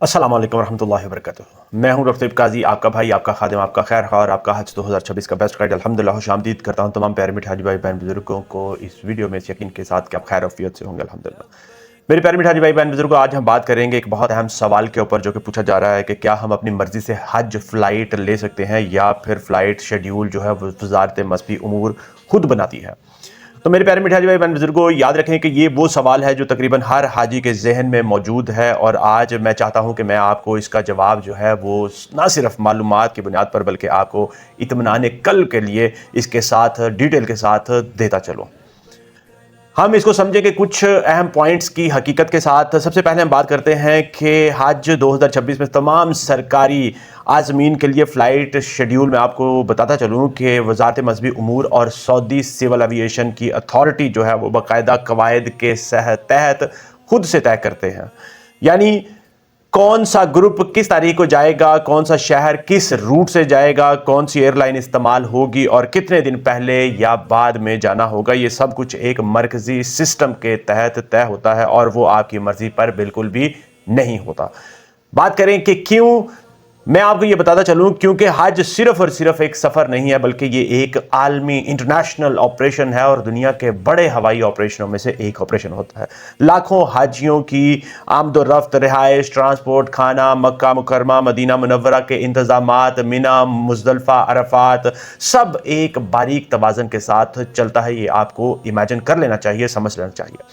अस्सलाम वालेकुम रहमतुल्लाहि व बरकातुहू। मैं हूं डॉक्टर काजी, आपका भाई, आपका खादिम, आपका खैर और आपका हज 2026 का बेस्ट गाइड। अल्हम्दुलिल्लाह खुशामदीद करता हूं तमाम प्यारे मिठाई भाई बहन बुजुर्गों को इस वीडियो में इस यकीन के साथ कि आप खैर आफियत से होंगे अल्हम्दुलिल्लाह। मेरे प्यारे मिठाई भाई बहन बुजुर्गों, आज हम बात करेंगे एक बहुत अहम सवाल के ऊपर जो कि पूछा जा रहा है कि क्या हम अपनी मर्जी से हज फ्लाइट ले सकते हैं या फिर फ्लाइट शेड्यूल जो है वो वजारत मज़हबी उमूर खुद बनाती है। तो मेरे प्यारे मिठाई भाई बहन बुजुर्गों, याद रखें कि ये वो सवाल है जो तकरीबन हर हाजी के जहन में मौजूद है और आज मैं चाहता हूं कि मैं आपको इसका जवाब जो है वो ना सिर्फ मालूमात की बुनियाद पर बल्कि आपको इत्मीनान कल के लिए इसके साथ डिटेल के साथ देता चलूं। हम इसको समझेंगे कुछ अहम पॉइंट्स की हकीकत के साथ। सबसे पहले हम बात करते हैं कि हज 2026 में तमाम सरकारी आज़मीन के लिए फ़्लाइट शेड्यूल में आपको बताता चलूँ कि वज़ारत मज़हबी उमूर और सऊदी सिविल एविएशन की अथॉरिटी जो है वो बाकायदा कवायद के तहत खुद से तय करते हैं। यानी कौन सा ग्रुप किस तारीख को जाएगा, कौन सा शहर किस रूट से जाएगा, कौन सी एयरलाइन इस्तेमाल होगी और कितने दिन पहले या बाद में जाना होगा, ये सब कुछ एक मरकजी सिस्टम के तहत तय होता है और वो आपकी मर्जी पर बिल्कुल भी नहीं होता। बात करें कि क्यों, मैं आपको ये बताता चलूं क्योंकि हज सिर्फ और सिर्फ एक सफ़र नहीं है बल्कि ये एक आलमी इंटरनेशनल ऑपरेशन है और दुनिया के बड़े हवाई ऑपरेशनों में से एक ऑपरेशन होता है। लाखों हाजियों की आमदोरफ्त, रिहाइश, ट्रांसपोर्ट, खाना, मक्का मुकरमा, मदीना मुनव्वरा के इंतजामात, मिना, मुज़दलिफ़ा, अरफात, सब एक बारीक तवाज़न के साथ चलता है। ये आपको इमेजिन कर लेना चाहिए, समझ लेना चाहिए।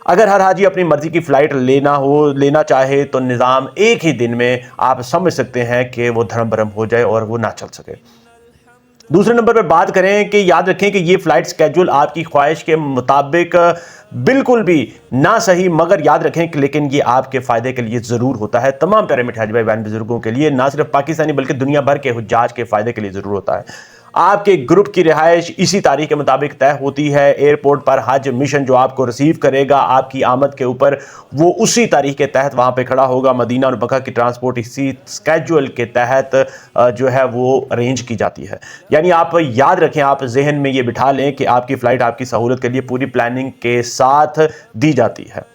अगर हर हाजी अपनी मर्जी की फ़्लाइट लेना चाहे तो निज़ाम एक ही दिन में आप समझ सकते हैं कि वो धर्म भरम हो जाए और वो ना चल सके। दूसरे नंबर पर बात करें कि याद रखें कि ये फ़्लाइट स्केड्यूल आपकी ख्वाहिश के मुताबिक बिल्कुल भी ना सही, मगर याद रखें कि लेकिन ये आपके फ़ायदे के लिए ज़रूर होता है। तमाम प्यारे मिठाई भाई बहन बुजुर्गों के लिए, ना सिर्फ पाकिस्तानी बल्कि दुनिया भर के हुज्जाज के फ़ायदे के लिए ज़रूर होता है। आपके ग्रुप की रिहाइश इसी तारीख के मुताबिक तय होती है। एयरपोर्ट पर हज मिशन जो आपको रिसीव करेगा आपकी आमद के ऊपर, वो उसी तारीख के तहत वहाँ पे खड़ा होगा। मदीना और मक्का की ट्रांसपोर्ट इसी स्केड्यूल के तहत जो है वो अरेंज की जाती है। यानी आप याद रखें, आप जहन में ये बिठा लें कि आपकी फ़्लाइट आपकी सहूलत के लिए पूरी प्लानिंग के साथ दी जाती है।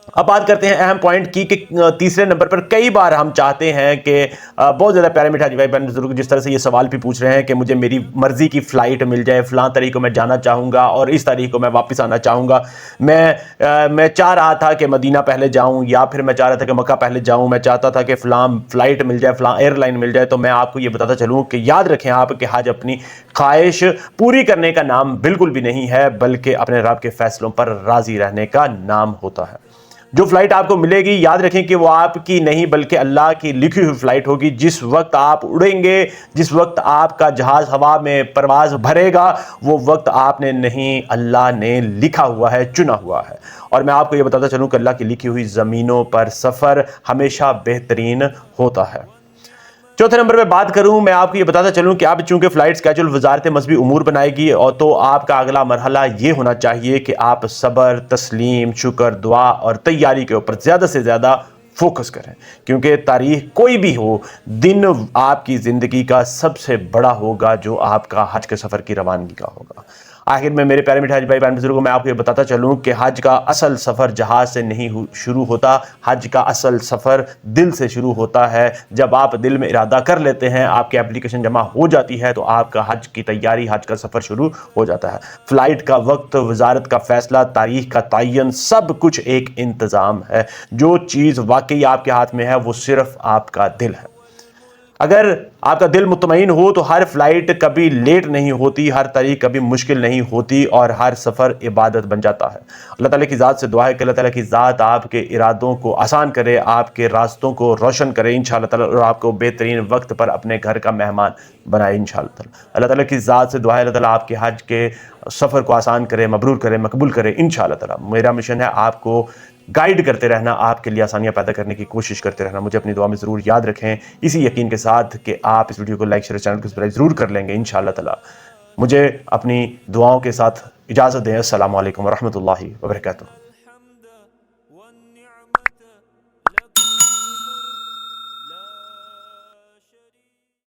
अब बात करते हैं अहम पॉइंट की कि तीसरे नंबर पर कई बार हम चाहते हैं कि बहुत ज़्यादा प्यारे मिठाई भाई बहन बुजुर्ग जिस तरह से ये सवाल भी पूछ रहे हैं कि मुझे मेरी मर्ज़ी की फ़्लाइट मिल जाए, फ़लाँ तारीख को मैं जाना चाहूँगा और इस तारीख को मैं वापस आना चाहूँगा। मैं चाह रहा था कि मदीना पहले जाऊँ या फिर मैं चाह रहा था कि मक्का पहले जाऊँ, मैं चाहता था कि फ़लाँ फ़्लाइट मिल जाए, फ़लाँ एयरलाइन मिल जाए। तो मैं आपको ये बताता चलूँ कि याद रखें आप कि हज अपनी ख्वाहिश पूरी करने का नाम बिल्कुल भी नहीं है बल्कि अपने रब के फ़ैसलों पर राज़ी रहने का नाम होता है। जो फ्लाइट आपको मिलेगी याद रखें कि वो आपकी नहीं बल्कि अल्लाह की लिखी हुई फ्लाइट होगी। जिस वक्त आप उड़ेंगे, जिस वक्त आपका जहाज हवा में परवाज भरेगा, वो वक्त आपने नहीं, अल्लाह ने लिखा हुआ है, चुना हुआ है। और मैं आपको ये बताता चलूं कि अल्लाह की लिखी हुई ज़मीनों पर सफ़र हमेशा बेहतरीन होता है। चौथे नंबर पे बात करूं, मैं आपको ये बताता चलूं कि आप चूंकि फ़्लाइट स्केड्यूल वज़ारत मज़हबी उमूर बनाएगी और तो आपका अगला मरहला ये होना चाहिए कि आप सब्र, तस्लीम, शुक्र, दुआ और तैयारी के ऊपर ज़्यादा से ज़्यादा फोकस करें। क्योंकि तारीख कोई भी हो, दिन आपकी ज़िंदगी का सबसे बड़ा होगा जो आपका हज के सफ़र की रवानगी का होगा। आखिर में मेरे प्यारे मिठाई भाई बहन बुजुर्गों, मैं आपको ये बताता चलूँ कि हज का असल सफ़र जहाज़ से नहीं शुरू होता। हज का असल सफ़र दिल से शुरू होता है। जब आप दिल में इरादा कर लेते हैं, आपकी एप्लीकेशन जमा हो जाती है तो आपका हज की तैयारी, हज का सफ़र शुरू हो जाता है। फ़्लाइट का वक्त, वजारत का फ़ैसला, तारीख का तयन, सब कुछ एक इंतज़ाम है। जो चीज़ वाकई आपके हाथ में है वो सिर्फ आपका दिल है। अगर आपका दिल मुतमईन हो तो हर फ्लाइट कभी लेट नहीं होती, हर तारीख कभी मुश्किल नहीं होती और हर सफ़र इबादत बन जाता है। अल्लाह ताला की ज़ात से दुआ है कि अल्लाह ताला की ज़ात आपके इरादों को आसान करे, आपके रास्तों को रोशन करे इंशाअल्लाह ताला और आपको बेहतरीन वक्त पर अपने घर का मेहमान बनाए इंशाअल्लाह ताला। अल्लाह ताला की ज़ात से दुआ है अल्लाह ताला आपके हज के सफ़र को आसान करे, मबरूर करे, मकबूल करे इंशाअल्लाह ताला। मेरा मिशन है आपको गाइड करते रहना, आपके लिए आसानियां पैदा करने की कोशिश करते रहना। मुझे अपनी दुआ में ज़रूर याद रखें, इसी यकीन के साथ कि आप इस वीडियो को लाइक, शेयर, चैनल को सब्सक्राइब ज़रूर कर लेंगे इंशाअल्लाह ताला। मुझे अपनी दुआओं के साथ इजाज़त दें। अस्सलामु अलैकुम व रहमतुल्लाहि व बरकातुहू।